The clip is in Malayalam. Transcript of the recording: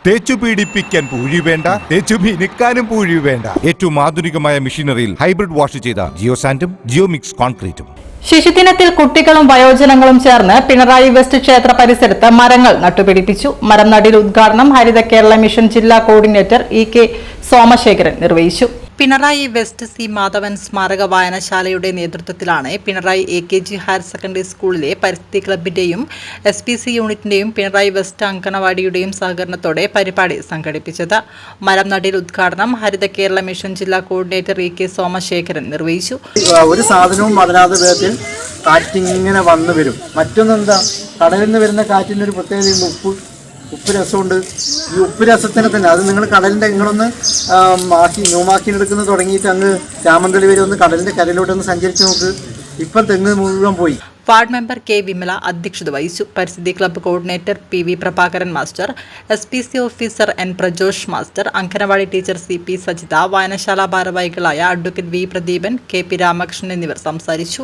തേച്ചു പീഡിപ്പിക്കാൻ പൂഴി വേണ്ട, തേച്ചു മിനുക്കാനും പൂഴി വേണ്ട. ഏറ്റവും ആധുനികമായ മെഷീനറിയിൽ ഹൈബ്രിഡ് വാഷ് ചെയ്ത ജിയോ സാൻഡും ജിയോ മിക്സ് കോൺക്രീറ്റും. ശിശുദിനത്തിൽ കുട്ടികളും വയോജനങ്ങളും ചേർന്ന് പിണറായി വെസ്റ്റ് ക്ഷേത്ര പരിസരത്ത് മരങ്ങൾ നട്ടുപിടിപ്പിച്ചു. മരം നടീൽ ഉദ്ഘാടനം ഹരിത കേരള മിഷൻ ജില്ലാ കോർഡിനേറ്റർ ഇ.കെ. സോമശേഖരൻ നിർവഹിച്ചു. പിണറായി വെസ്റ്റ് സി മാധവൻ സ്മാരക വായനശാലയുടെ നേതൃത്വത്തിലാണ് പിണറായി AKG ഹയർ സെക്കൻഡറി സ്കൂളിലെ പരിസ്ഥിതി ക്ലബിന്റെയും SPC യൂണിറ്റിന്റെയും പിണറായി വെസ്റ്റ് അങ്കണവാടിയുടെയും സഹകരണത്തോടെ പരിപാടി സംഘടിപ്പിച്ചത്. മരം നടീൽ ഉദ്ഘാടനം ഹരിത കേരള മിഷൻ ജില്ലാ കോർഡിനേറ്റർ ഇ.കെ. സോമശേഖരൻ നിർവഹിച്ചു. ഒരു സാധനവും വളരാത്ത വിധത്തിൽ കാറ്റിങ്ങനെ വന്നു വരും. മറ്റൊന്നെന്താ, കടലിൽ നിന്ന് വരുന്ന കാറ്റിൻ്റെ ഒരു പ്രത്യേകത ഉപ്പ് രസമുണ്ട്. ഈ ഉപ്പ് രസത്തിന് തന്നെ അത് നിങ്ങൾ കടലിൻ്റെ നിങ്ങളൊന്ന് ന്യൂമാക്കിനെടുക്കുന്ന തുടങ്ങിയിട്ട് അങ്ങ് രാമന്തളി വരെ ഒന്ന് കടലിൻ്റെ കരയിലോട്ടൊന്ന് സഞ്ചരിച്ച് നോക്ക്. ഇപ്പം തെങ്ങ് മുഴുവൻ പോയി. Ward member K. വിമല അധ്യക്ഷത വഹിച്ചു. പരിസ്ഥിതി club coordinator PV Prabhakaran master, SPC officer N. Prajosh master, anganwadi teacher CP Sajitha, വായനശാല ഭാരവാഹികളായ advocate V. Pradeepan, KP Ramakrishnan എന്നിവർ സംസാരിച്ചു.